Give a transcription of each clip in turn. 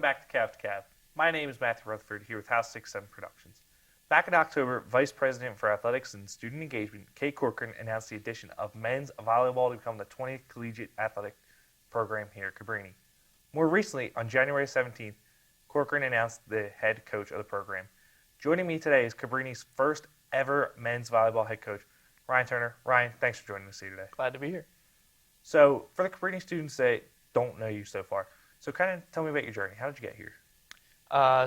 back to Cab. My name is Matthew Rutherford here with House 67 Productions. Back in October, Vice President for Athletics and Student Engagement, Kate Corcoran, announced the addition of men's volleyball to become the 20th collegiate athletic program here at Cabrini. More recently, on January 17th, Corcoran announced the head coach of the program. Joining me today is Cabrini's first ever men's volleyball head coach, Ryan Turner. Ryan, thanks for joining us here today. Glad to be here. So, for the Cabrini students that don't know you so far, so kind of tell me about your journey. How did you get here?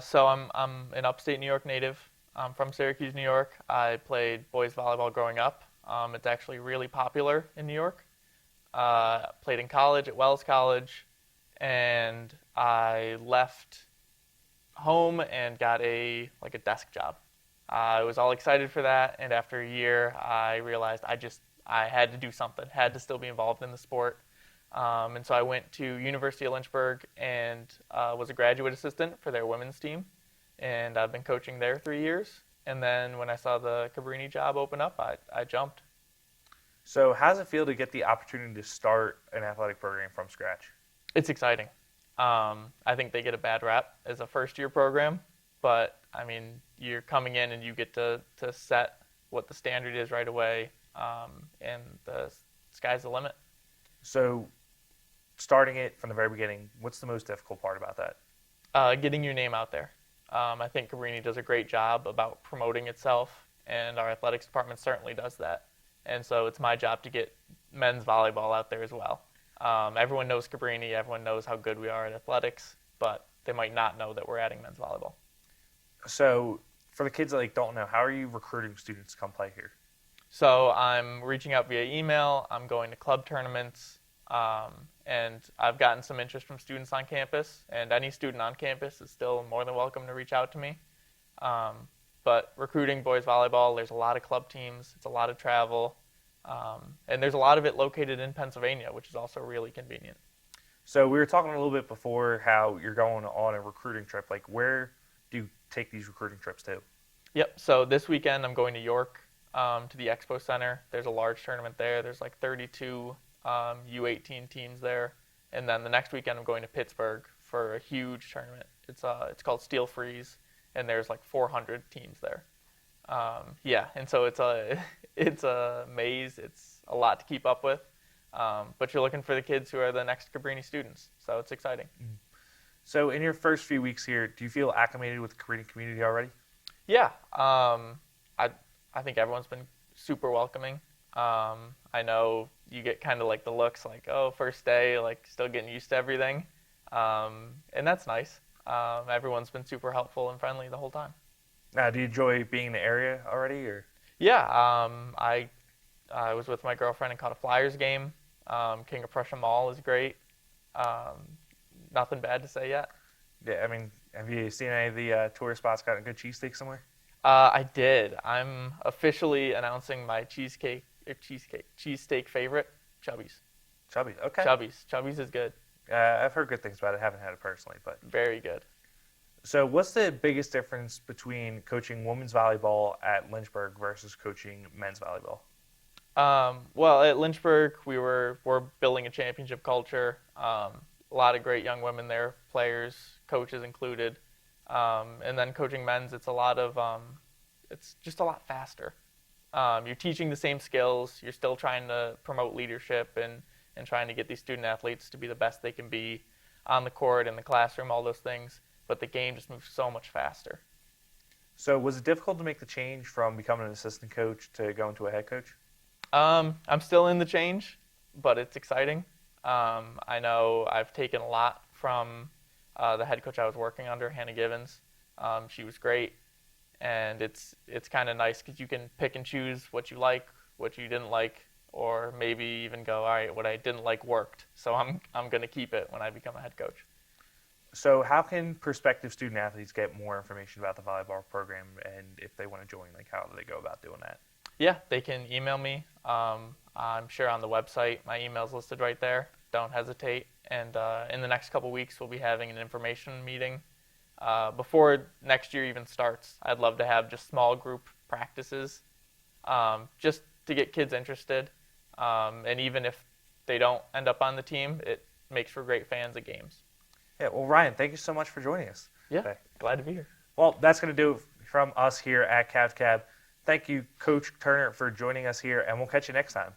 So I'm an upstate New York native. I'm from Syracuse, New York. I played boys volleyball growing up. It's actually really popular in New York. Played in college at Wells College, and I left home and got a desk job. I was all excited for that, and after a year, I realized I had to do something, had to still be involved in the sport. And so I went to University of Lynchburg and was a graduate assistant for their women's team. And I've been coaching there 3 years. And then when I saw the Cabrini job open up, I jumped. So how does it feel to get the opportunity to start an athletic program from scratch? It's exciting. I think they get a bad rap as a first-year program. But, I mean, you're coming in and you get to set what the standard is right away. And the sky's the limit. So starting it from the very beginning, what's the most difficult part about that? Getting your name out there. I think Cabrini does a great job about promoting itself, and our athletics department certainly does that. And so it's my job to get men's volleyball out there as well. Everyone knows Cabrini, everyone knows how good we are at athletics, but they might not know that we're adding men's volleyball. So for the kids that don't know, how are you recruiting students to come play here? So I'm reaching out via email, I'm going to club tournaments, and I've gotten some interest from students on campus, and any student on campus is still more than welcome to reach out to me. But recruiting boys volleyball, there's a lot of club teams, it's a lot of travel, and there's a lot of it located in Pennsylvania, which is also really convenient. So we were talking a little bit before how you're going on a recruiting trip. Where do you take these recruiting trips to? Yep, so this weekend I'm going to York, to the Expo Center. There's a large tournament there. There's 32 U18 teams there. And then the next weekend I'm going to Pittsburgh for a huge tournament. It's called Steel Freeze, and there's 400 teams there. And so it's a maze. It's a lot to keep up with. But you're looking for the kids who are the next Cabrini students, so it's exciting. Mm-hmm. So in your first few weeks here, do you feel acclimated with the Cabrini community already? Yeah. I think everyone's been super welcoming. I know you get kind of the looks first day, still getting used to everything. And that's nice. Everyone's been super helpful and friendly the whole time. Now, do you enjoy being in the area already? Or? Yeah. I was with my girlfriend and caught a Flyers game. King of Prussia Mall is great. Nothing bad to say yet. Yeah, I mean, have you seen any of the tourist spots got a good cheesesteak somewhere? I did. I'm officially announcing my cheesesteak favorite, Chubby's. Chubby's, okay. Chubby's is good. I've heard good things about it. Haven't had it personally, but very good. So, what's the biggest difference between coaching women's volleyball at Lynchburg versus coaching men's volleyball? Well, at Lynchburg, we're building a championship culture. A lot of great young women there, players, coaches included. And then coaching men's, it's just a lot faster. You're teaching the same skills. You're still trying to promote leadership and trying to get these student athletes to be the best they can be on the court, in the classroom, all those things. But the game just moves so much faster. So was it difficult to make the change from becoming an assistant coach to going to a head coach? I'm still in the change, but it's exciting. I know I've taken a lot from the head coach I was working under, Hannah Givens. She was great, and it's kind of nice because you can pick and choose what you like, what you didn't like, or maybe even go, all right, what I didn't like worked, so I'm going to keep it when I become a head coach. So how can prospective student athletes get more information about the volleyball program, and if they want to join, how do they go about doing that? Yeah, they can email me. I'm sure on the website, my email's listed right there. Don't hesitate. And in the next couple weeks, we'll be having an information meeting. Before next year even starts, I'd love to have just small group practices, just to get kids interested. And even if they don't end up on the team, it makes for great fans at games. Yeah, well, Ryan, thank you so much for joining us. Yeah, today. glad to be here. Well, that's going to do it from us here at Cavs Cab. Thank you, Coach Turner, for joining us here, and we'll catch you next time.